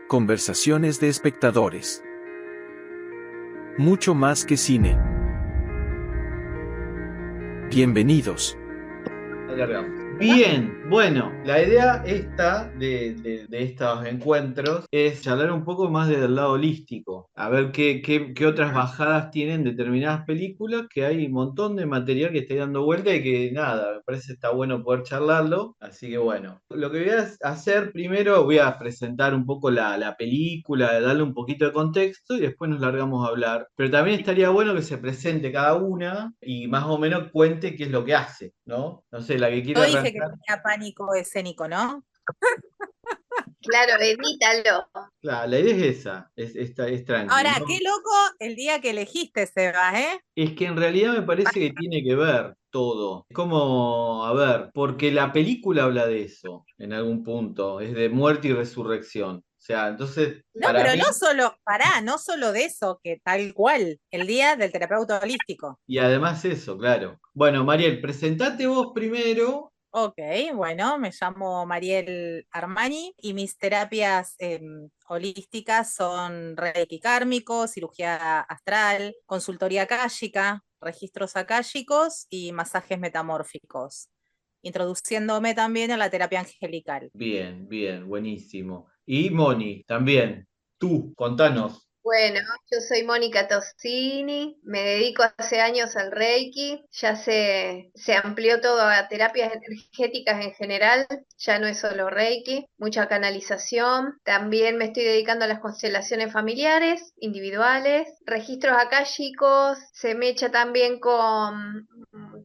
Conversaciones de espectadores. Mucho más que cine. Bienvenidos. Alargamos. Bien, bueno, la idea esta de estos encuentros es charlar un poco más desde el lado holístico, a ver qué otras bajadas tienen determinadas películas, que hay un montón de material que está dando vuelta y que nada, me parece que está bueno poder charlarlo, así que bueno, lo que voy a hacer primero, voy a presentar un poco la película, darle un poquito de contexto y después nos largamos a hablar, pero también estaría bueno que se presente cada una y más o menos cuente qué es lo que hace, ¿no? No sé, la que quiere Yo dije que arrancar. tenía pánico escénico, ¿no? Claro, evítalo. Claro, la idea es esa, es tranqui, Ahora, qué ¿no? loco el día que elegiste, Sebas, ¿eh? Es que en realidad me parece que tiene que ver todo. Es como, a ver, porque la película habla de eso en algún punto, es de muerte y resurrección. O sea, entonces, No, para pero no mí, solo, pará, no solo de eso, que tal cual, el día del terapeuta holístico. y además eso, claro. Bueno, Mariel, presentate vos primero. Ok, bueno, me llamo Mariel Armani y mis terapias holísticas son Reiki kármico, cirugía astral, consultoría akáshica, registros akáshicos y masajes metamórficos, introduciéndome también a la terapia angelical. Bien, bien, buenísimo. Y Moni, también. Tú, contanos. Bueno, yo soy Mónica Tossini, me dedico hace años al Reiki, ya se amplió todo a terapias energéticas en general, ya no es solo Reiki, mucha canalización, también me estoy dedicando a las constelaciones familiares, individuales, registros akáshicos, se me echa también con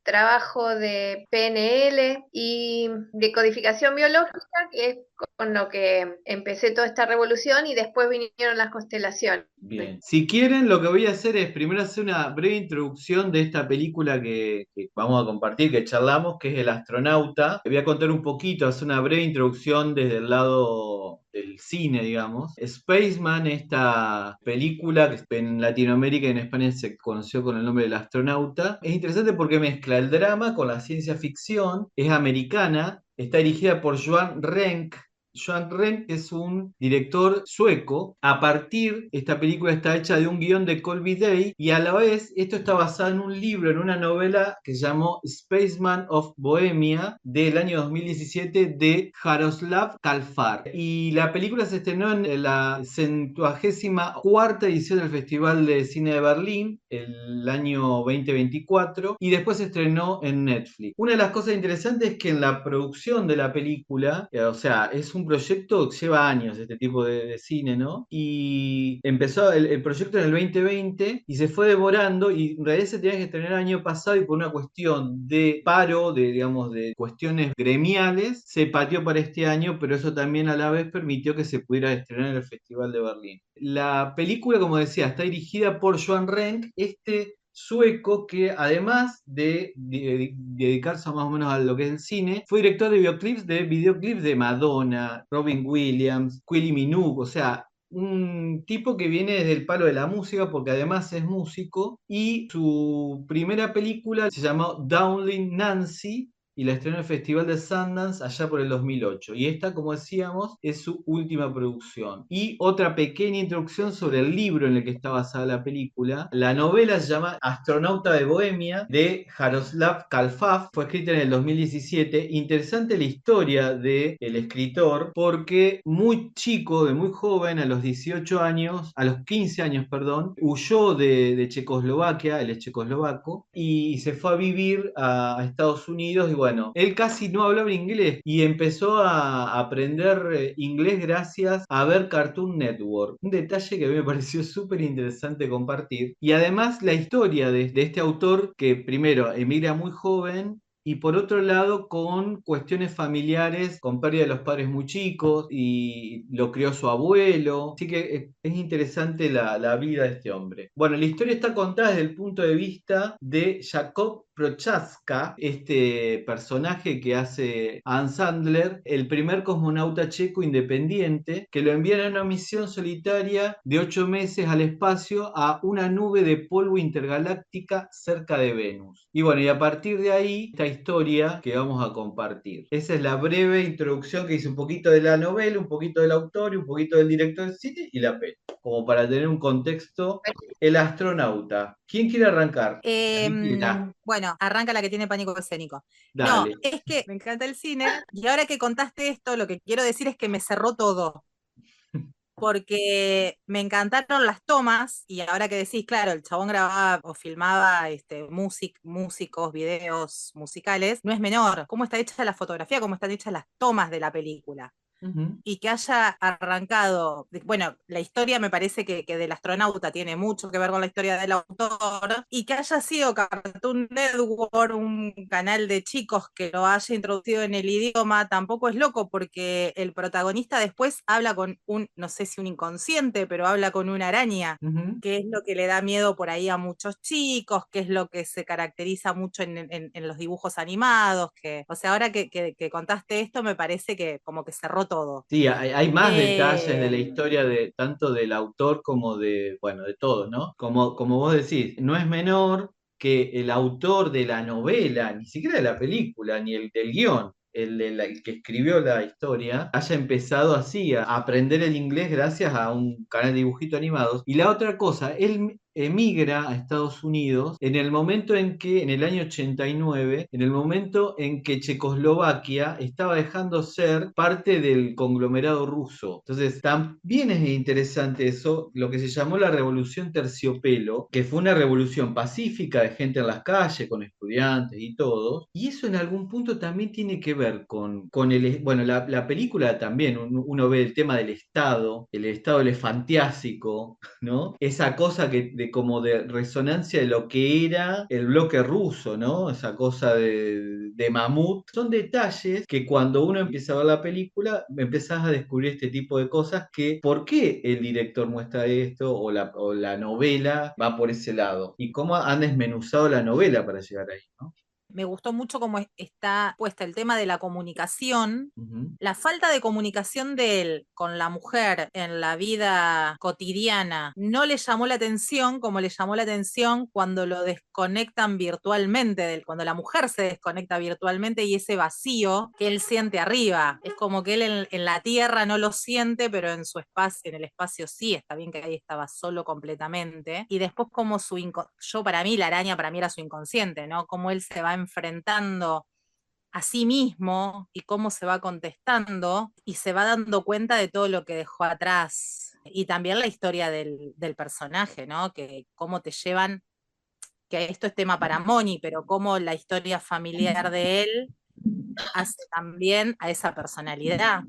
trabajo de PNL y de codificación biológica, que es con lo que empecé toda esta revolución y después vinieron las constelaciones. Bien, si quieren, lo que voy a hacer es primero hacer una breve introducción de esta película que vamos a compartir, que charlamos, que es El astronauta. Voy a contar un poquito, hacer una breve introducción desde el lado del cine, digamos. Spaceman, esta película que en Latinoamérica y en España se conoció con el nombre del astronauta, es interesante porque mezcla el drama con la ciencia ficción, es americana, está dirigida por Joan Renck. Joan Renck es un director sueco. Esta película está hecha de un guión de Colby Day y a la vez esto está basado en un libro, en una novela que se llamó Spaceman of Bohemia del año 2017 de Jaroslav Kalfar. Y la película se estrenó en la 74ª edición del Festival de Cine de Berlín el año 2024 y después se estrenó en Netflix. Una de las cosas interesantes es que en la producción de la película, o sea, es un proyecto que lleva años, este tipo de cine, ¿no? Y empezó el proyecto en el 2020 y se fue devorando y en realidad se tenía que estrenar el año pasado y por una cuestión de paro, digamos, de cuestiones gremiales, se pateó para este año, pero eso también a la vez permitió que se pudiera estrenar en el Festival de Berlín. La película, como decía, está dirigida por Joan Renck, este sueco que además de dedicarse más o menos a lo que es el cine, fue director de videoclips de Madonna, Robin Williams, Kylie Minogue, o sea, un tipo que viene desde el palo de la música porque además es músico y su primera película se llamó Downling Nancy y la estrenó en el Festival de Sundance allá por el 2008. Y esta, como decíamos, es su última producción. Y otra pequeña introducción sobre el libro en el que está basada la película. La novela se llama Astronauta de Bohemia, de Jaroslav Kalfaf. Fue escrita en el 2017. Interesante la historia del escritor, porque muy chico, de muy joven, a los 18 años, a los 15 años, perdón, huyó de Checoslovaquia, él es checoslovaco, y se fue a vivir a Estados Unidos y bueno, él casi no hablaba inglés y empezó a aprender inglés gracias a ver Cartoon Network. Un detalle que a mí me pareció súper interesante compartir. Y además la historia de este autor que primero emigra muy joven y por otro lado, con cuestiones familiares, con pérdida de los padres muy chicos y lo crió su abuelo. Así que es interesante la vida de este hombre. Bueno, la historia está contada desde el punto de vista de Jacob Prochaska, este personaje que hace Ann Sandler, el primer cosmonauta checo independiente, que lo envían en una misión solitaria de 8 meses al espacio a una nube de polvo intergaláctica cerca de Venus. Y bueno, y a partir de ahí, esta historia que vamos a compartir. Esa es la breve introducción que hice, un poquito de la novela, un poquito del autor y un poquito del director del cine y la peli, como para tener un contexto. El astronauta. ¿Quién quiere arrancar? ¿Quién quiera? Bueno, arranca la que tiene pánico escénico. No, Dale. es que me encanta el cine y ahora que contaste esto, lo que quiero decir es que me cerró todo. Porque me encantaron las tomas, y ahora que decís, claro, el chabón grababa o filmaba músicos, videos musicales, no es menor. Cómo está hecha la fotografía, cómo están hechas las tomas de la película. Ujú. Y que haya arrancado, bueno, la historia me parece que del astronauta tiene mucho que ver con la historia del autor, y que haya sido Cartoon Network, un canal de chicos que lo haya introducido en el idioma, tampoco es loco, porque el protagonista después habla con no sé si un inconsciente, pero habla con una araña, Ujú. que es lo que le da miedo por ahí a muchos chicos, que es lo que se caracteriza mucho en los dibujos animados, o sea, ahora que contaste esto, me parece que como que cerró todo. Sí, hay más detalles de Eh, la historia de tanto del autor como de, bueno, de todos, ¿no? Como vos decís, no es menor que el autor de la novela, ni siquiera de la película, ni el del guión, el que escribió la historia, haya empezado así a aprender el inglés gracias a un canal de dibujitos animados. Y la otra cosa, él emigra a Estados Unidos en el momento en que, en el año 89, en el momento en que Checoslovaquia estaba dejando ser parte del conglomerado ruso. Entonces, también es interesante eso, lo que se llamó la Revolución Terciopelo, que fue una revolución pacífica de gente en las calles, con estudiantes y todo. Y eso en algún punto también tiene que ver con bueno, la película también, uno ve el tema del Estado, el Estado elefantiásico, ¿no? Esa cosa de como de resonancia de lo que era el bloque ruso, ¿no? Esa cosa de mamut. Son detalles que cuando uno empieza a ver la película, empezás a descubrir este tipo de cosas que, ¿por qué el director muestra esto o la novela va por ese lado? Y cómo han desmenuzado la novela para llegar ahí, ¿no? Me gustó mucho cómo está puesta el tema de la comunicación, Ujú. la falta de comunicación de él con la mujer en la vida cotidiana no le llamó la atención como le llamó la atención cuando lo desconectan virtualmente, cuando la mujer se desconecta virtualmente y ese vacío que él siente arriba. Es como que él en la tierra no lo siente, pero en su espacio, en el espacio sí, está bien que ahí estaba solo completamente. Y después como yo para mí, la araña para mí era su inconsciente, ¿no? Cómo él se va enfrentando a sí mismo y cómo se va contestando y se va dando cuenta de todo lo que dejó atrás. Y también la historia del personaje, ¿no? Que cómo te llevan, que esto es tema para Moni, pero cómo la historia familiar de él hace también a esa personalidad.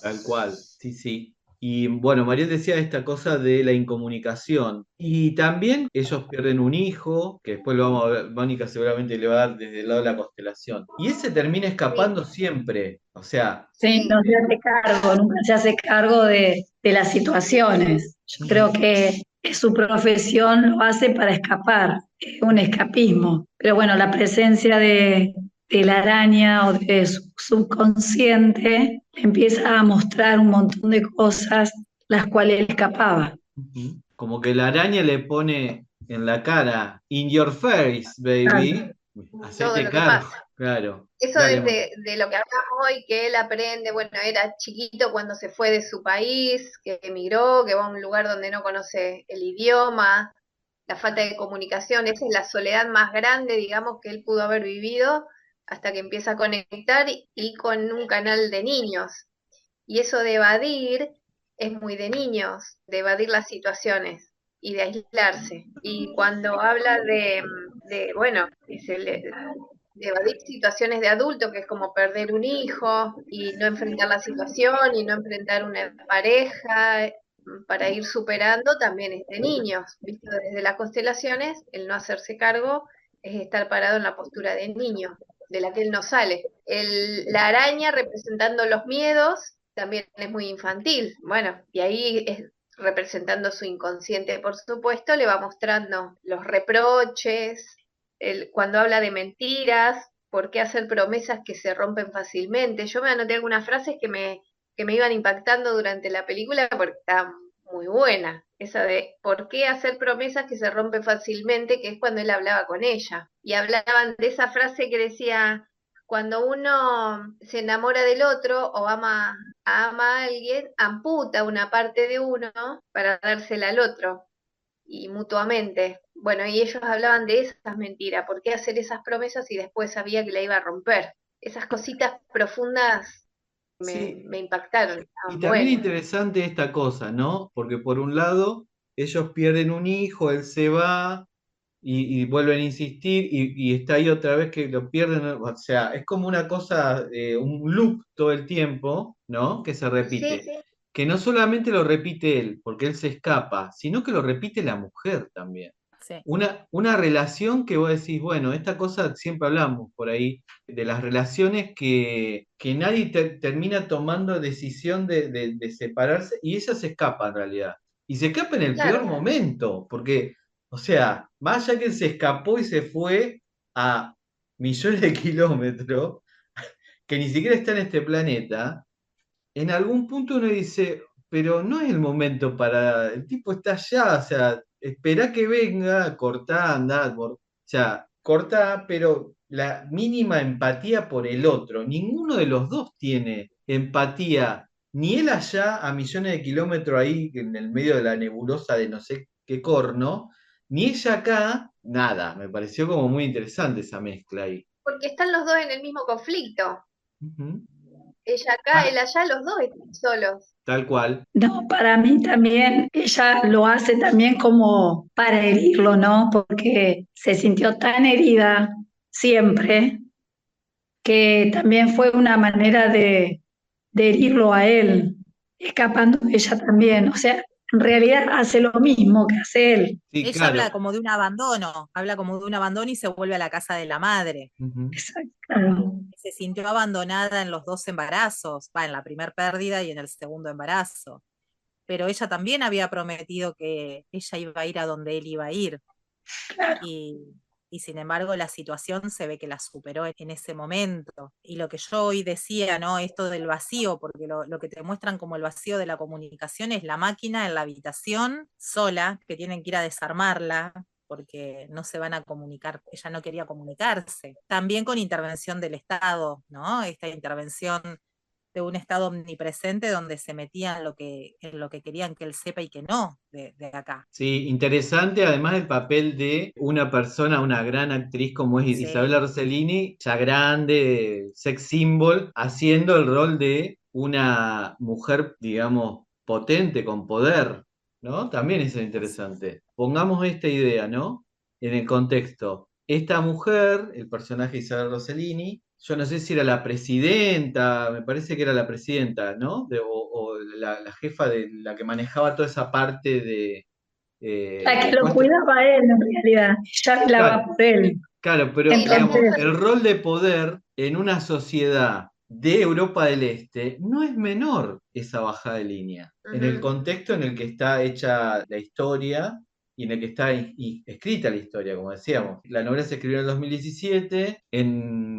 Tal cual, sí, sí. Y bueno, Mariel decía esta cosa de la incomunicación. Y también ellos pierden un hijo, que después lo vamos a ver, Mónica seguramente le va a dar desde el lado de la constelación. Y ese termina Sí, escapando siempre. O sea, Sí, no se hace cargo, nunca se hace cargo de las situaciones. Yo creo ujú, que su profesión lo hace para escapar, es un escapismo. Pero bueno, la presencia de la araña o de su subconsciente le empieza a mostrar un montón de cosas las cuales él escapaba. ujú. Como que la araña le pone en la cara, in your face, baby. todo Hacete lo que cargo, pasa. claro. Eso Dale, Mónica. de lo que hablamos hoy, que él aprende, bueno, era chiquito cuando se fue de su país, que emigró, que va a un lugar donde no conoce el idioma, la falta de comunicación, esa es la soledad más grande, digamos, que él pudo haber vivido hasta que empieza a conectar y con un canal de niños. Y eso de evadir es muy de niños, de evadir las situaciones y de aislarse. Y cuando habla bueno, de evadir situaciones de adulto, que es como perder un hijo y no enfrentar la situación y no enfrentar una pareja para ir superando, también es de niños. Visto desde las constelaciones, el no hacerse cargo es estar parado en la postura de niño, de la que él no sale. La araña representando los miedos también es muy infantil. Bueno, y ahí es representando su inconsciente, por supuesto, le va mostrando los reproches, cuando habla de mentiras, por qué hacer promesas que se rompen fácilmente. Yo me anoté algunas frases que me iban impactando durante la película porque estaban muy buena. Esa de por qué hacer promesas que se rompen fácilmente, que es cuando él hablaba con ella. Y hablaban de esa frase que decía, cuando uno se enamora del otro o ama a alguien, amputa una parte de uno para dársela al otro y mutuamente. Bueno, y ellos hablaban de esas mentiras, por qué hacer esas promesas y después sabía que la iba a romper. Esas cositas profundas Sí, me impactaron, y estaban también buenas. interesante esta cosa, ¿no? Porque por un lado, ellos pierden un hijo, él se va y vuelven a insistir y está ahí otra vez que lo pierden. O sea, es como una cosa, un loop todo el tiempo, ¿no? Que se Sí, repite. Que no solamente lo repite él, porque él se escapa, sino que lo repite la mujer también. Sí. Una relación que vos decís, bueno, esta cosa siempre hablamos por ahí, de las relaciones que nadie termina tomando decisión de separarse y ella se escapa en realidad. Y se escapa en el peor claro. momento, porque, o sea, más allá que se escapó y se fue a millones de kilómetros, que ni siquiera está en este planeta, en algún punto uno dice, pero no es el momento para, el tipo está allá, o sea, espera que venga, cortá, andá, o sea, cortá, pero la mínima empatía por el otro, ninguno de los dos tiene empatía, ni él allá a millones de kilómetros ahí en el medio de la nebulosa de no sé qué corno, ni ella acá, nada, me pareció como muy interesante esa mezcla ahí. Porque están los dos en el mismo conflicto. Ujú. Ella acá, Ah, él allá, los dos están solos. tal cual. No, para mí también ella lo hace también como para herirlo, ¿no? Porque se sintió tan herida siempre que también fue una manera de herirlo a él, escapando ella también. O sea, en realidad hace lo mismo que hace él. Sí, Ella claro. habla como de un abandono, habla como de un abandono y se vuelve a la casa de la madre. Ujú. Exacto. Claro. Se sintió abandonada en los dos embarazos, en la primer pérdida y en el segundo embarazo. Pero ella también había prometido que ella iba a ir a donde él iba a ir. Y, y sin embargo la situación se ve que la superó en ese momento. Y lo que yo hoy decía, ¿no? Esto del vacío, porque lo que te muestran como el vacío de la comunicación es la máquina en la habitación sola, que tienen que ir a desarmarla porque no se van a comunicar, ella no quería comunicarse. También con intervención del Estado, ¿no? Esta intervención de un Estado omnipresente donde se metían en lo que querían que él sepa y que no de acá. Sí, interesante además el papel de una persona, una gran actriz como es Sí, Isabella Rossellini, ya grande, sex symbol, haciendo el rol de una mujer, digamos, potente, con poder, ¿no? También es interesante. Pongamos esta idea, ¿no? En el contexto. Esta mujer, el personaje de Isabella Rossellini, yo no sé si era la presidenta, me parece que era la presidenta, ¿no? O la jefa de la que manejaba toda esa parte La que del lo puesto. cuidaba a él en realidad, ella velaba Claro, por él. claro, pero Sí, la digamos, Entonces, puso el rol de poder en una sociedad de Europa del Este no es menor esa bajada de línea. En el ujú. contexto en el que está hecha la historia y en el que está escrita la historia, como decíamos. La novela se escribió en el 2017,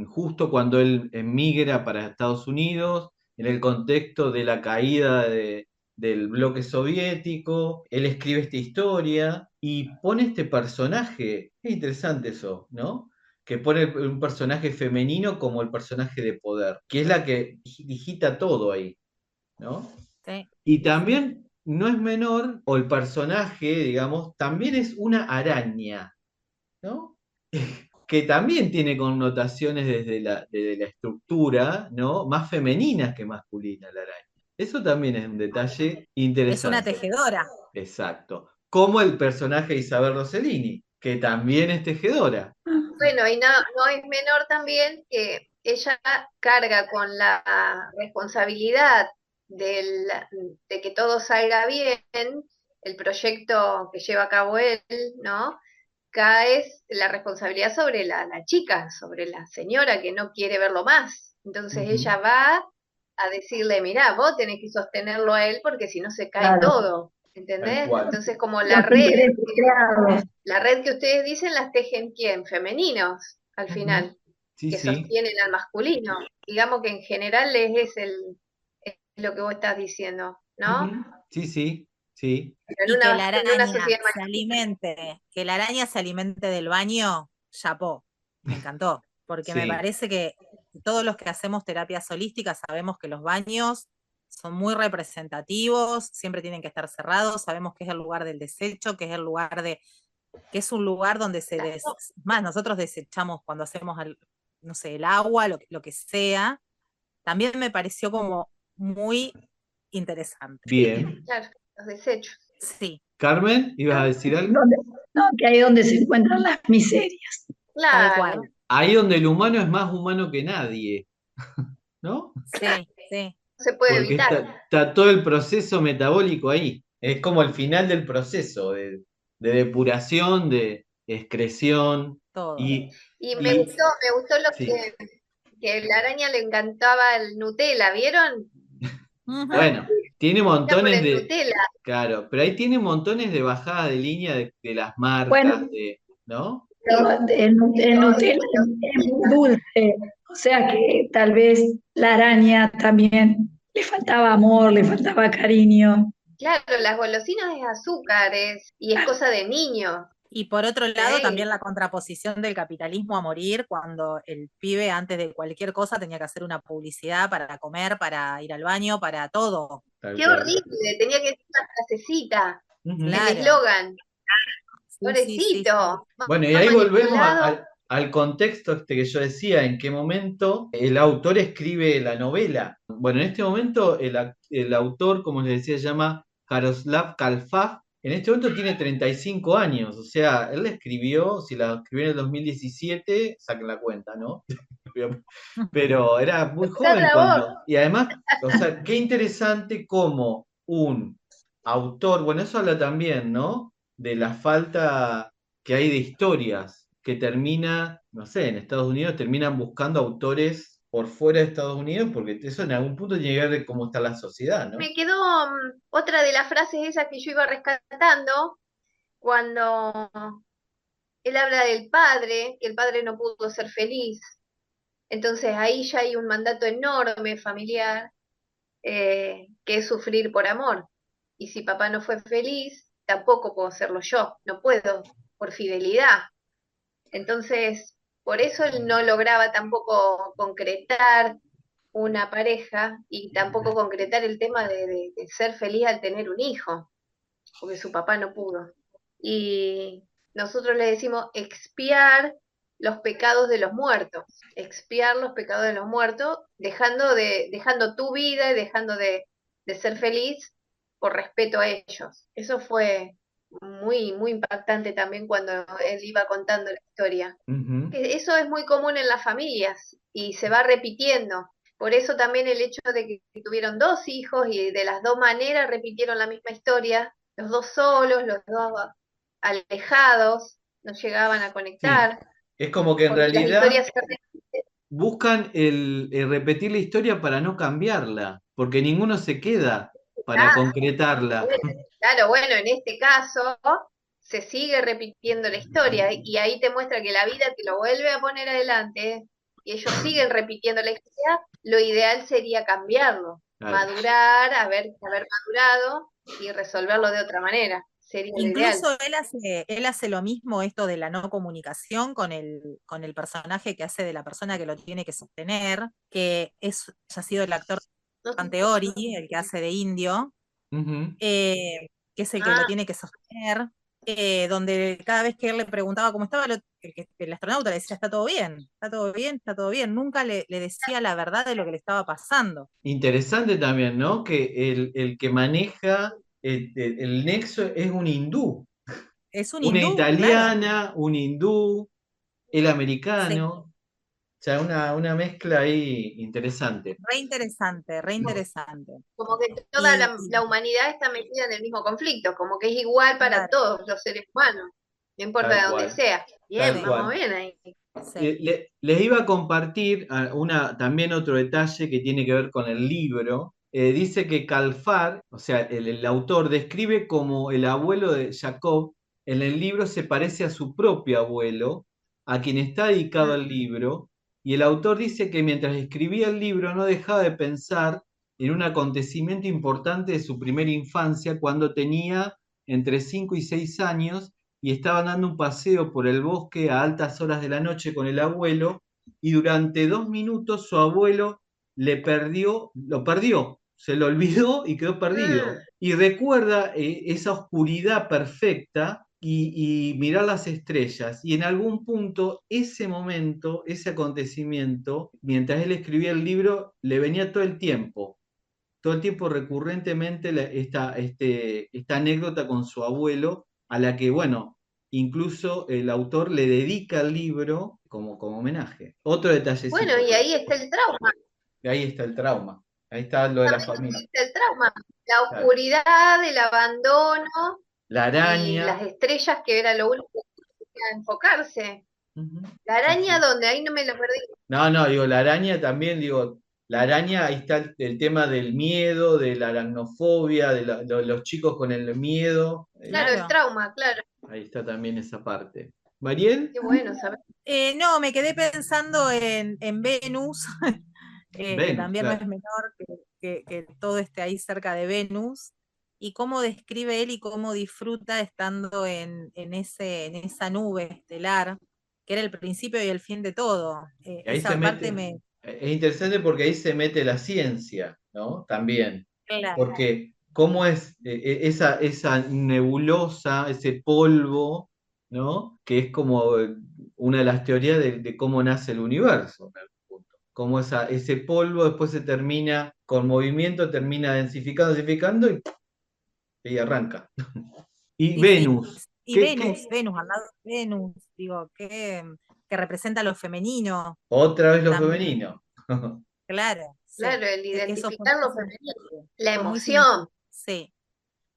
justo cuando él emigra para Estados Unidos, en el contexto de la caída del bloque soviético. Él escribe esta historia y pone este personaje. Es interesante eso, ¿no? Que pone un personaje femenino como el personaje de poder, que es la que digita todo ahí, ¿no? sí, Y sí, sí. también no es menor, o el personaje, digamos, también es una araña, ¿no? Que también tiene connotaciones desde la estructura, ¿no? Más femeninas que masculinas la araña. Eso también es un detalle Es una interesante. tejedora. Exacto. Como el personaje de Isabel Rossellini, que también es tejedora. Bueno, y no, no es menor también que ella carga con la responsabilidad del- de que todo salga bien, el proyecto que lleva a cabo él, ¿no? Cae la responsabilidad sobre la chica, sobre la señora que no quiere verlo más. Entonces Ujú. ella va a decirle, mirá, vos tenés que sostenerlo a él porque si no se cae claro, todo, Tal ¿entendés? cual. Entonces como los intereses creados. la red que ustedes dicen las tejen quién, femeninos, al Ujú. final, Sí, que sí. sostienen al masculino. Digamos que en general es lo que vos estás diciendo, ¿no? Ujú. Sí, sí. Sí, Pero Y en una sociedad que la araña se alimente del baño, chapó, me encantó, porque me sí. parece que todos los que hacemos terapias holísticas sabemos que los baños son muy representativos, siempre tienen que estar cerrados, sabemos que es el lugar del desecho, que es el lugar que es un lugar donde más nosotros desechamos cuando hacemos, no sé, el agua, lo que sea. También me pareció como muy interesante. Bien. claro, los desechos. Sí, Carmen, ¿ibas a decir algo? Donde- no, que ahí es donde se encuentran las miserias. tal Claro, cual. Ahí donde el humano es más humano que nadie, ¿no? Sí, sí. no se puede Porque evitar. está todo el proceso metabólico ahí. Es como el final del proceso de depuración, de excreción. Todo. Y, Y y me gustó lo sí. que la araña le encantaba el Nutella, ¿vieron? Ujú. Bueno, tiene Era por montones el de. Nutella. Claro, pero ahí tiene montones de bajadas de línea de las marcas, Bueno, ¿no? pero el Nutella es muy dulce, o sea que tal vez la araña también le faltaba amor, le faltaba cariño. Claro, las golosinas es azúcar y es cosa de niño. Y por otro lado, ¿eh? también la contraposición del capitalismo a morir, cuando el pibe antes de cualquier cosa tenía que hacer una publicidad para comer, para ir al baño, para todo. Tal Qué cual. horrible, tenía que ser una frasecita, Ujú. el Claro. eslogan. Sí, sí, sí, sí. Pobrecito, Bueno, y más ahí volvemos manipulado. al contexto que yo decía, en qué momento el autor escribe la novela. Bueno, en este momento el autor, como les decía, se llama Jaroslav Kalfag. En este momento tiene 35 años, o sea, él la escribió, si la escribió en el 2017, saquen la cuenta, ¿no? Pero era muy Cada joven voz. cuando. Y además, o sea, qué interesante como un autor, bueno, eso habla también, ¿no? De la falta que hay de historias, que termina, no sé, en Estados Unidos terminan buscando autores por fuera de Estados Unidos, porque eso en algún punto tiene que ver de cómo está la sociedad, ¿no? Me quedó otra de las frases esas que yo iba rescatando cuando él habla del padre, que el padre no pudo ser feliz. Entonces ahí ya hay un mandato enorme familiar, que es sufrir por amor. Y si papá no fue feliz, tampoco puedo serlo yo, no puedo, por fidelidad. Entonces, por eso él no lograba tampoco concretar una pareja y tampoco concretar el tema de ser feliz al tener un hijo, porque su papá no pudo. Y nosotros le decimos expiar los pecados de los muertos, expiar los pecados de los muertos, dejando tu vida y dejando de ser feliz por respeto a ellos. Eso fue muy, muy impactante también cuando él iba contando la historia. Ujú. Eso es muy común en las familias y se va repitiendo. Por eso también el hecho de que tuvieron dos hijos y de las dos maneras repitieron la misma historia, los dos solos, los dos alejados, no llegaban a Sí, conectar, es como que en porque las realidad historias se repiten. buscan el repetir la historia para no cambiarla, porque ninguno se queda para concretarla. Claro, bueno, en este caso se sigue repitiendo la historia y ahí te muestra que la vida te lo vuelve a poner adelante y ellos siguen repitiendo la historia. Lo ideal sería cambiarlo, Claro. madurar, haber madurado y resolverlo de otra manera. Sería lo ideal. Incluso él hace lo mismo, esto de la no comunicación con el personaje que hace de la persona que lo tiene que sostener, que ya ha sido el actor Panteori, el que hace de indio, Ujú. que es el que lo tiene que sostener, donde cada vez que él le preguntaba cómo estaba, el astronauta le decía, está todo bien, está todo bien, está todo bien. Nunca le decía la verdad de lo que le estaba pasando. Interesante también, ¿no? Que el que maneja el nexo es un hindú, Es un una hindú, claro. italiana, un hindú, el Sí, americano, o sea, una mezcla ahí interesante. re interesante, re interesante. Como que toda Y, la humanidad está metida en el mismo conflicto, como que es igual para claro, todos los seres humanos, no importa Tal de dónde cual, sea. tal Bien, vamos cual. bien ahí. sí. Les iba a compartir también otro detalle que tiene que ver con el libro. Dice que Calfar, o sea, el autor, describe como el abuelo de Jacob en el libro se parece a su propio abuelo, a quien está dedicado el libro, y el autor dice que mientras escribía el libro no dejaba de pensar en un acontecimiento importante de su primera infancia, cuando tenía entre 5 y 6 años, y estaban dando un paseo por el bosque a altas horas de la noche con el abuelo, y durante 2 minutos su abuelo lo perdió, se lo olvidó y quedó perdido. Y recuerda esa oscuridad perfecta y mirar las estrellas. Y en algún punto, ese momento, ese acontecimiento, mientras él escribía el libro, le venía todo el tiempo recurrentemente esta anécdota con su abuelo, a la que, bueno, incluso el autor le dedica el libro como homenaje. Otro detallecito. Bueno, y ahí está el trauma. Ahí está el trauma. Ahí está lo de la familia. Ahí está el trauma. La Claro. oscuridad, el abandono La y las araña. estrellas, que era lo único que quería enfocarse. Ujú. La araña, donde ahí no me lo perdí. No, digo, la araña también, digo, la araña, ahí está el tema del miedo, de la aracnofobia, de los chicos con el miedo. Claro, el Claro. trauma, claro. Ahí está también esa parte. ¿Mariel? Qué bueno saber. No, me quedé pensando en Venus, que Venus, también no claro. es menor que todo esté ahí cerca de Venus, y cómo describe él y cómo disfruta estando en esa nube estelar, que era el principio y el fin de todo. Y ahí Esa se parte mete, es interesante porque ahí se mete la ciencia, ¿no? También. Claro. Porque cómo es esa nebulosa, ese polvo, ¿no? Que es como una de las teorías de cómo nace el universo. En algún punto. Cómo ese polvo después se termina, con movimiento, termina densificando y arranca. Y Sí, Venus. sí. Y Venus, al lado de Venus, digo, que representa lo femenino Otra vez lo también. femenino. Claro, sí. Claro, el Eso fue identificar lo muy femenino. significativo. La Fue muy emoción. significativo, sí.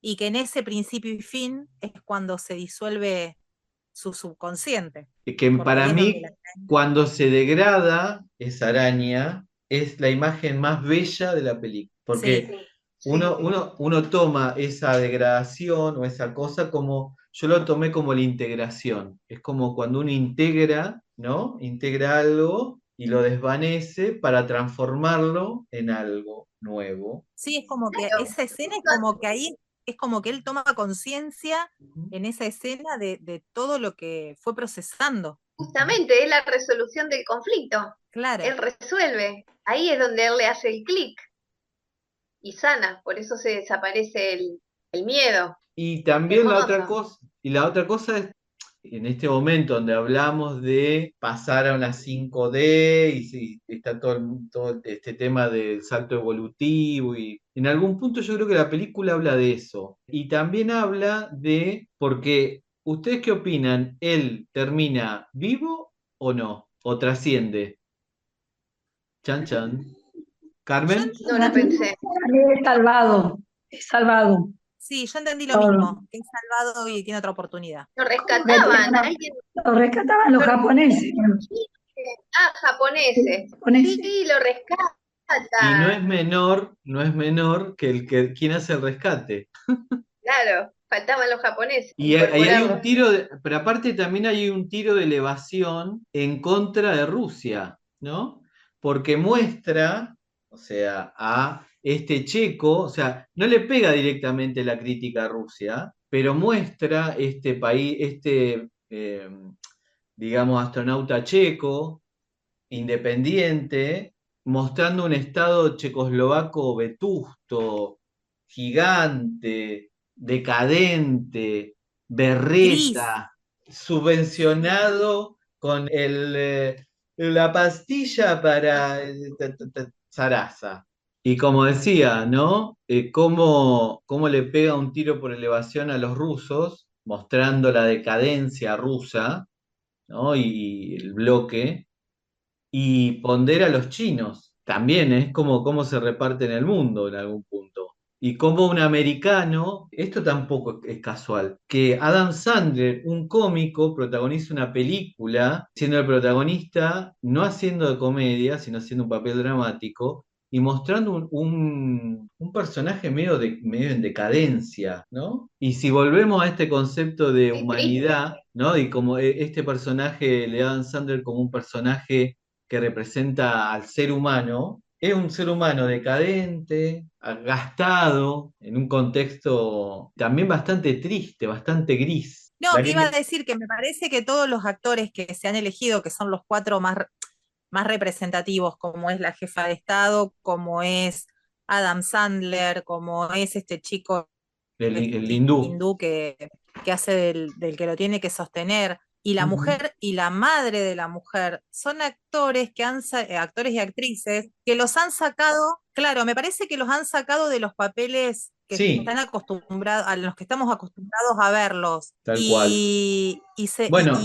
Y que en ese principio y fin es cuando se disuelve su subconsciente. Que Porque para ahí es mí, donde la araña- cuando se degrada esa araña, es la imagen más bella de la película. Porque Sí. uno toma esa degradación o esa cosa como, yo lo tomé como la integración. Es como cuando uno integra, ¿no? Integra algo y lo desvanece para transformarlo en algo nuevo. Sí, es como que Claro. esa escena es como que ahí es como que él toma conciencia en esa escena de todo lo que fue procesando. Justamente es la resolución del conflicto. Claro. Él resuelve. Ahí es donde él le hace el clic y sana. Por eso se desaparece el miedo. Y también Hermoso. la otra cosa es, en este momento donde hablamos de pasar a una 5D y está todo este tema del salto evolutivo, y en algún punto yo creo que la película habla de eso. Y también habla porque ¿ustedes qué opinan? ¿Él termina vivo o no? ¿O trasciende? Chan chan. ¿Carmen? No lo pensé. Es salvado, es salvado. Sí, yo entendí lo Todo. mismo, que es salvado y tiene otra oportunidad. Lo rescataban. No, Alguien. lo rescataban los japoneses. Japoneses. Japoneses. Sí, lo rescatan. Y no es menor que quien hace el rescate. Claro, faltaban los japoneses. Y ahí hay un incorporarlos. pero aparte también hay un tiro de elevación en contra de Rusia, ¿no? Porque muestra, o sea, a este checo, o sea, no le pega directamente la crítica a Rusia, pero muestra este país, digamos, astronauta checo, independiente, mostrando un estado checoslovaco vetusto, gigante, decadente, berreta, subvencionado con la pastilla para zaraza. Y como decía, ¿no? Cómo le pega un tiro por elevación a los rusos, mostrando la decadencia rusa, ¿no? Y el bloque, y pondera a los chinos. También es como cómo se reparte en el mundo en algún punto. Y como un americano, esto tampoco es casual, que Adam Sandler, un cómico, protagoniza una película, siendo el protagonista, no haciendo de comedia, sino haciendo un papel dramático, y mostrando un personaje medio en decadencia, ¿no? Y si volvemos a este concepto de Qué humanidad, ¿no? Y como este personaje, le Adam Sandler como un personaje que representa al ser humano, es un ser humano decadente, gastado, en un contexto también bastante triste, bastante gris. No, La que que iba a me- decir que me parece que todos los actores que se han elegido, que son los cuatro más representativos, como es la jefa de Estado, como es Adam Sandler, como es este chico el hindú. hindú que hace del que lo tiene que sostener, y la Ujú. mujer y la madre de la mujer, son actores actores y actrices que los han sacado, claro, me parece que los han sacado de los papeles que Sí, están acostumbrados, a los que estamos acostumbrados a verlos. tal cual. Y Bueno,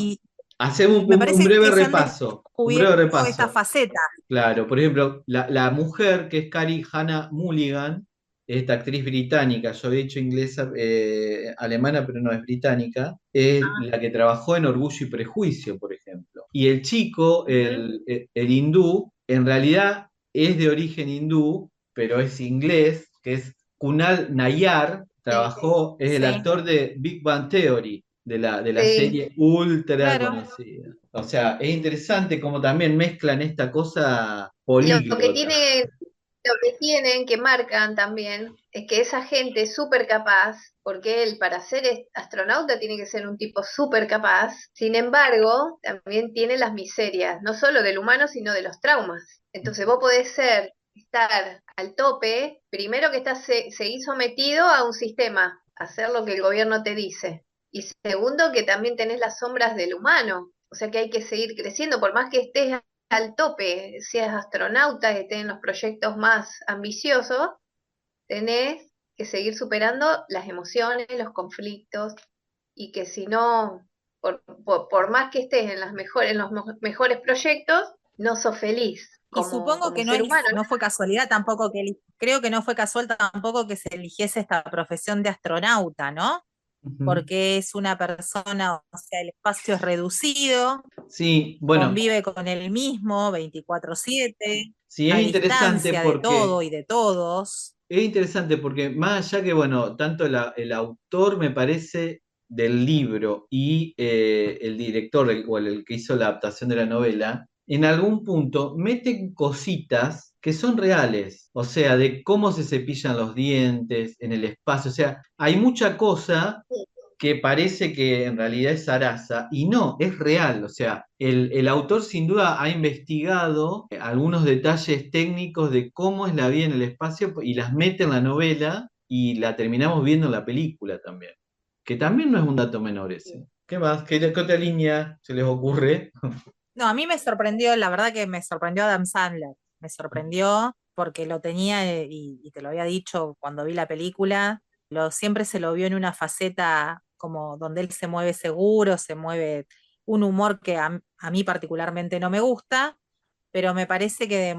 hacemos me un parece breve que se han repaso, un breve descubierto esta repaso. faceta. Claro, por ejemplo, la mujer que es Carrie Hannah Mulligan, esta actriz británica, yo había dicho inglesa, alemana, pero no es británica, es la que trabajó en Orgullo y Prejuicio, por ejemplo. Y el chico, Ujú. el hindú, en realidad es de origen hindú, pero es inglés, que es Kunal Nayar, Sí, trabajó, es el Sí, actor de Big Bang Theory, de la sí. serie ultra claro. conocida. O sea, es interesante cómo también mezclan esta cosa Lo que políglota. tiene, lo que tienen, que marcan también, es que esa gente es súper capaz, porque él para ser astronauta tiene que ser un tipo súper capaz. Sin embargo, también tiene las miserias, no solo del humano, sino de los traumas. Entonces vos podés estar al tope, primero que estás seguís sometido a un sistema, hacer lo que el gobierno te dice. Y segundo, que también tenés las sombras del humano. O sea que hay que seguir creciendo, por más que estés al tope, seas astronauta, que estés en los proyectos más ambiciosos, tenés que seguir superando las emociones, los conflictos, y que si no, por más que estés en, en los mejores proyectos, no sos feliz Y supongo como que ser humano, no fue casualidad tampoco creo que no fue casual tampoco que se eligiese esta profesión de astronauta, ¿no? Ujú. Porque es una persona, o sea, el espacio es reducido, Sí, bueno, convive con él mismo 24/7, sí a distancia de todo y de todos. es interesante porque más allá que, bueno, tanto el autor me parece del libro y el director o el que hizo la adaptación de la novela, en algún punto meten cositas que son reales, o sea, de cómo se cepillan los dientes en el espacio, o sea, hay mucha cosa que parece que en realidad es zaraza y no, es real. O sea, el autor sin duda ha investigado algunos detalles técnicos de cómo es la vida en el espacio y las mete en la novela y la terminamos viendo en la película también. Que también no es un dato menor ese. ¿Qué más? ¿Qué otra línea se les ocurre? No, a mí me sorprendió, la verdad que me sorprendió Adam Sandler, me sorprendió porque lo tenía y te lo había dicho cuando vi la película, siempre se lo vio en una faceta como donde él se mueve seguro, se mueve un humor que a mí particularmente no me gusta, pero me parece que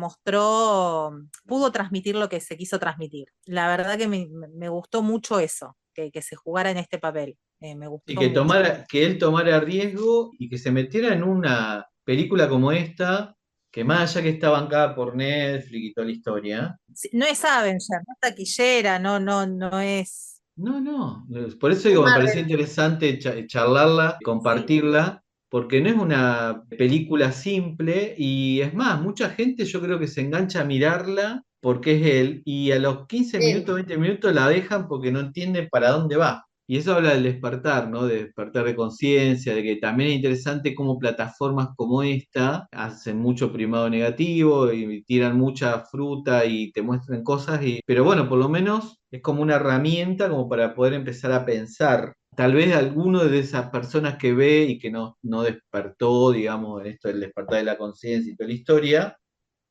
pudo transmitir lo que se quiso transmitir. La verdad que me gustó mucho eso, que se jugara en este papel, me Y gustó que mucho. que él tomara riesgo y que se metiera en una película como esta, que más allá que está bancada por Netflix y toda la historia. Sí, no es Avenger, no es taquillera, no es. No, no. Por eso es digo, me pareció Marvel. interesante charlarla, Sí. compartirla, porque no es una película simple y es más, mucha gente yo creo que se engancha a mirarla porque es él y a los 15 Sí. minutos, 20 minutos la dejan porque no entienden para dónde va. Y eso habla del despertar, ¿no? De despertar de conciencia, de que también es interesante cómo plataformas como esta hacen mucho primado negativo y tiran mucha fruta y te muestran cosas, pero bueno, por lo menos es como una herramienta como para poder empezar a pensar. Tal vez alguno de esas personas que ve y que no despertó, digamos, en esto del despertar de la conciencia y toda la historia,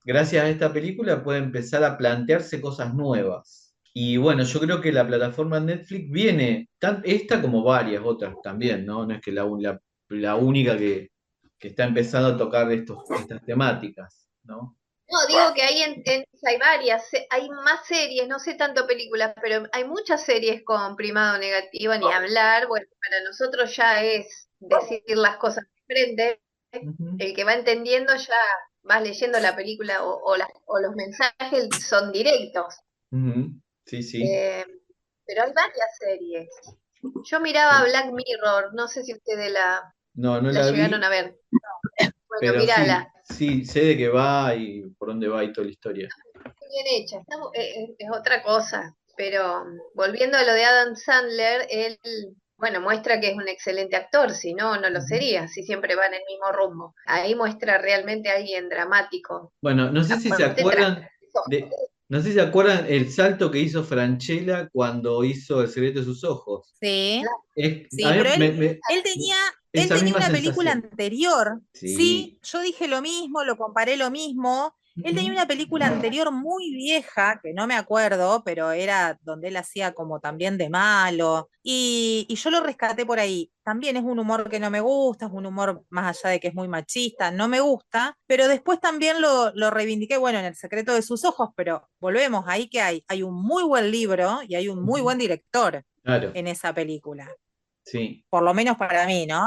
gracias a esta película puede empezar a plantearse cosas nuevas. Y bueno, yo creo que la plataforma Netflix viene, esta como varias otras también, ¿no? No es que la única que está empezando a tocar estas temáticas, ¿no? No, digo que ahí hay varias, hay más series, no sé tanto películas, pero hay muchas series con primado negativo, ni hablar. Bueno, para nosotros ya es decir las cosas de frente. Ujú, El que va entendiendo ya vas leyendo la película o los mensajes son directos. ujú. Sí, sí. Eh, pero hay varias series. Yo miraba Black Mirror, no sé si ustedes No, no la la llegaron vi, a ver. Bueno, pero sí, mírala. sí, sé de qué va y por dónde va y toda la historia. bien hecha, es otra cosa, pero volviendo a lo de Adam Sandler, él, bueno, muestra que es un excelente actor, si no, no lo sería, si siempre va en el mismo rumbo. Ahí muestra realmente a alguien dramático. Bueno, no sé si se Aparte, acuerdan no sé si se acuerdan el salto que hizo Francella cuando hizo El secreto de sus ojos. Sí, A sí, mí pero él tenía, él esa tenía misma una película sensación. anterior. Sí. Sí, yo dije lo mismo, lo comparé lo mismo. Él tenía Ujú. una película anterior muy vieja, que no me acuerdo, pero era donde él hacía como también de malo. Y yo lo rescaté por ahí. También es un humor que no me gusta, es un humor más allá de que es muy machista, no me gusta, pero después también lo reivindiqué, bueno, en El secreto de sus ojos, pero volvemos, ahí que hay un muy buen libro y hay un muy Ujú. buen director Claro, en esa película, sí, por lo menos para mí, ¿no?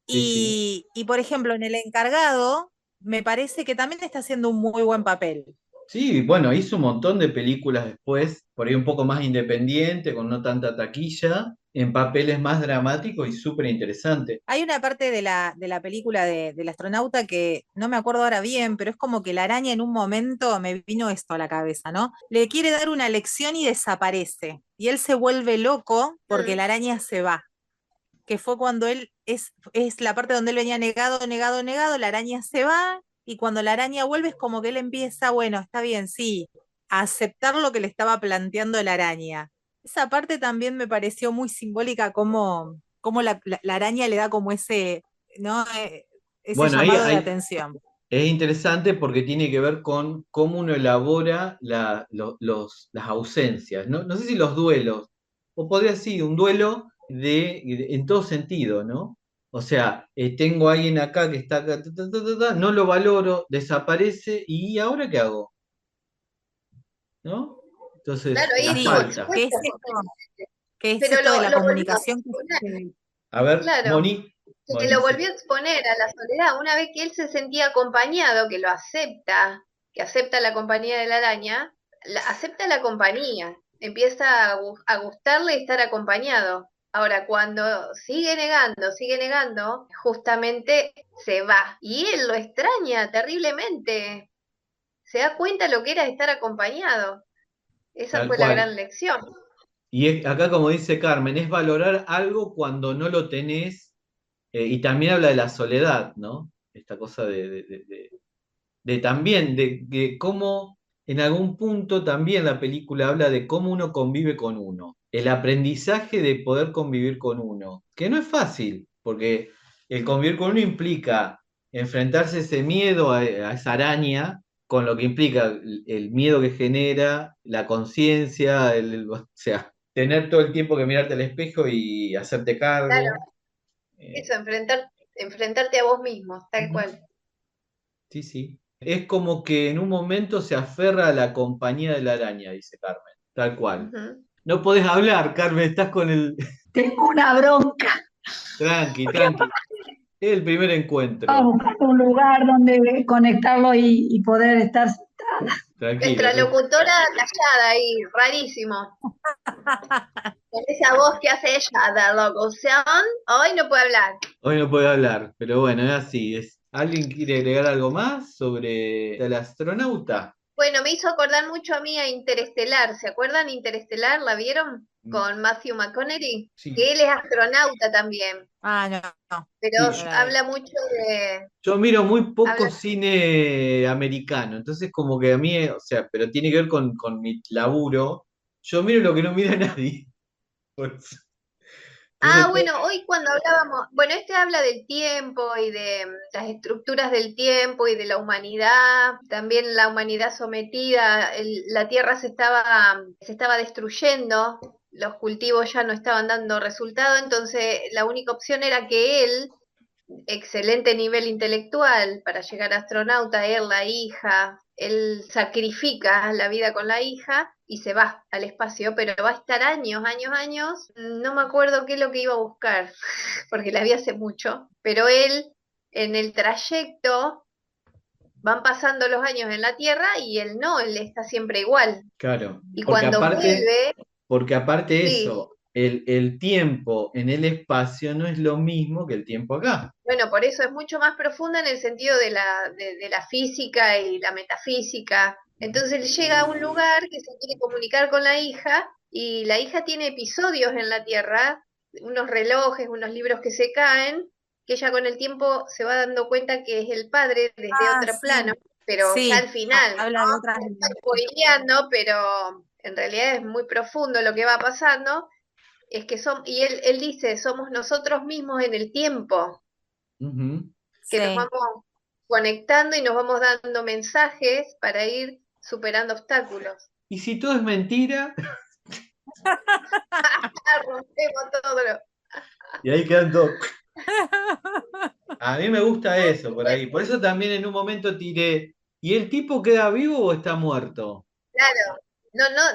sí, sí. Y por ejemplo, en El encargado, me parece que también está haciendo un muy buen papel. Sí, bueno, hizo un montón de películas después, por ahí un poco más independiente, con no tanta taquilla, en papeles más dramáticos y súper interesantes. Hay una parte de la película del astronauta que no me acuerdo ahora bien, pero es como que la araña en un momento me vino esto a la cabeza, ¿no? Le quiere dar una lección y desaparece. Y él se vuelve loco porque la araña se va. Que fue cuando es la parte donde él venía negado, negado, negado, la araña se va, y cuando la araña vuelve es como que él empieza, bueno, está bien, sí, a aceptar lo que le estaba planteando la araña. Esa parte también me pareció muy simbólica, como la araña le da como ese, ¿no? Ese Bueno, ahí, llamado de ahí atención. es interesante porque tiene que ver con cómo uno elabora las ausencias. No, no sé si los duelos, o podría ser un duelo en todo sentido, ¿no? O sea, tengo a alguien acá que está acá, no lo valoro, desaparece, ¿y ahora qué hago? ¿No? claro, Entonces, ahí la Sí, estuvo falta. que es expuesta. esto, que es Pero esto de la lo volvió a comunicación que exponer, sucede. A ver, claro, que Moni, lo sí. volvió a exponer a la soledad, una vez que él se sentía acompañado, que lo acepta, que acepta la compañía de la araña, acepta la compañía, empieza a gustarle estar acompañado. Ahora, cuando sigue negando, justamente se va. Y él lo extraña terriblemente. Se da cuenta lo que era estar acompañado. Esa Tal fue la cual. gran lección. Y acá, como dice Carmen, es valorar algo cuando no lo tenés, y también habla de la soledad, ¿no? Esta cosa de también, de cómo en algún punto también la película habla de cómo uno convive con uno, el aprendizaje de poder convivir con uno, que no es fácil, porque el convivir con uno implica enfrentarse ese miedo a esa araña, con lo que implica el miedo que genera, la conciencia, o sea, tener todo el tiempo que mirarte al espejo y hacerte Claro, cargo. eso, eh, enfrentarte a vos mismo, tal Ujú. cual. Sí, sí. Es como que en un momento se aferra a la compañía de la araña, dice Carmen. Tal cual. Ujú. No podés hablar, Carmen, estás con el... Tengo una bronca, Tranqui, porque tranqui. Es el primer vamos encuentro. a buscar un lugar donde conectarlo y poder estar. Tranquila, Nuestra locutora callada ahí, rarísimo. Con esa voz que hace ella de locución, hoy no puede hablar. hoy no puede hablar, pero bueno, es así. ¿Alguien quiere agregar algo más sobre el astronauta? Bueno, me hizo acordar mucho a mí a Interestelar. ¿Se acuerdan Interestelar? ¿La vieron? Mm, Con Matthew McConaughey. sí, Que él es astronauta también, Ah, no, no, pero sí. no la vi. habla mucho de... Yo miro muy poco Habla, cine americano, entonces como que a mí, o sea, pero tiene que ver con mi laburo. Yo miro lo que no mira nadie. Por eso. ah, Entonces, bueno, hoy cuando hablábamos, bueno, este habla del tiempo y de las estructuras del tiempo y de la humanidad, también la humanidad sometida, la tierra se estaba destruyendo, los cultivos ya no estaban dando resultado, entonces la única opción era que él, excelente nivel intelectual para llegar a astronauta, él, la hija, él sacrifica la vida con la hija y se va al espacio, pero va a estar años, años, años, no me acuerdo qué es lo que iba a buscar, porque la vi hace mucho, pero él en el trayecto van pasando los años en la Tierra y él no, él está siempre igual. claro, Y cuando vuelve, porque aparte sí, eso, el tiempo en el espacio no es lo mismo que el tiempo acá. bueno, por eso es mucho más profunda en el sentido de la física y la metafísica. Entonces él llega a un lugar que se quiere comunicar con la hija y la hija tiene episodios en la Tierra, unos relojes, unos libros que se caen, que ella con el tiempo se va dando cuenta que es el padre desde otro Sí, plano, pero sí, ya al final, habla ¿no? de otras. Está spoileando, pero en realidad es muy profundo lo que va pasando, es que y él dice, somos nosotros mismos en el tiempo, Ujú. que nos Sí. vamos conectando y nos vamos dando mensajes para ir superando obstáculos. Y si todo es mentira, Rompemos todo lo... y ahí quedan todos. A mí me gusta eso por ahí. Por eso también en un momento tiré, ¿y el tipo queda vivo o está muerto? Claro,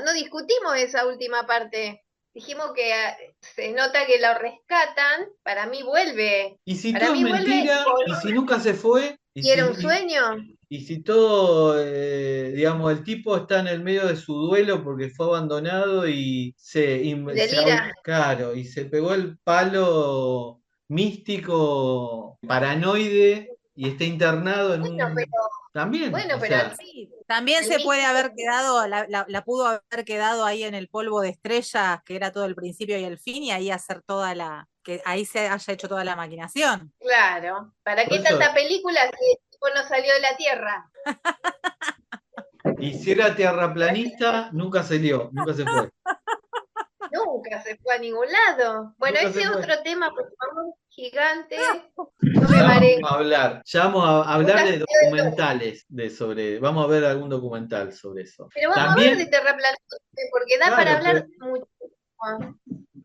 no discutimos esa última parte. Dijimos que se nota que lo rescatan, para mí vuelve. Y si Para todo es mí vuelve mentira, y si nunca se fue, y era un sueño. y si todo, digamos, el tipo está en el medio de su duelo porque fue abandonado y Delira. claro, y se pegó el palo místico, paranoide, y está internado en Bueno, un... pero, También, bueno, o pero sea, Sí, también el se puede místico- haber quedado, la pudo haber quedado ahí en el polvo de estrellas, que era todo el principio y el fin, y ahí hacer que ahí se haya hecho toda la maquinación. claro. ¿Para Por qué eso- tanta película si el tipo no salió de la Tierra? y si era terraplanista, nunca salió, nunca se fue. Nunca se fue a ningún lado. Bueno, Nunca se ese fue. otro tema, por favor, gigante. No me Ya marees. vamos a hablar, ya vamos a hablar Nunca de se dio de todo. documentales vamos a ver algún documental sobre eso. Pero vamos a hablar de También, terraplanismo, porque da para claro, hablar muchísimo.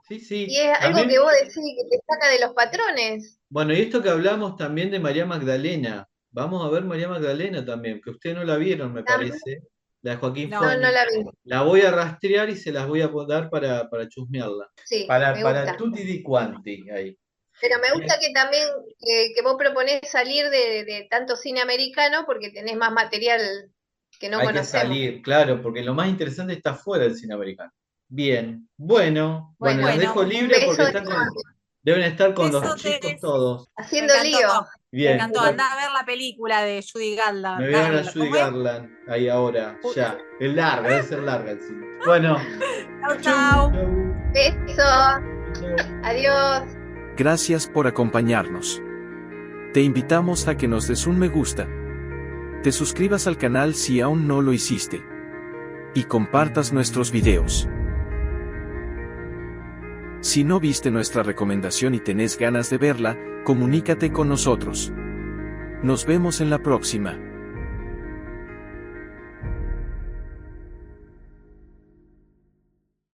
sí, Y sí. es algo También, que vos decís que te saca de los patrones. bueno, y esto que hablamos también de María Magdalena. Vamos a ver María Magdalena también, que ustedes no la vieron, me También. parece. La de Joaquín No. No, Phoenix. no la vi. La voy a rastrear y se las voy a dar para chusmearla. Sí, Para me gusta. tutti di quanti ahí. Pero me gusta que también que vos proponés salir de tanto cine americano porque tenés más material que no Hay que conocemos. salir, claro, porque lo más interesante está fuera del cine americano. Bien, bueno, Bueno, los dejo un libre beso porque de deben estar con los Besotes. chicos todos. Haciendo Me encantó. lío. Me Bien, encantó. Andá a ver la película de Judy Garland. me voy a ver a Garland, Judy ¿cómo es? Garland ahí ahora, ya. Es larga, debe ser larga el cine. Bueno, Chau, chau. Beso. chau. Adiós. Gracias por acompañarnos. Te invitamos a que nos des un me gusta, te suscribas al canal si aún no lo hiciste, y compartas nuestros videos. Si no viste nuestra recomendación y tenés ganas de verla, comunícate con nosotros. Nos vemos en la próxima.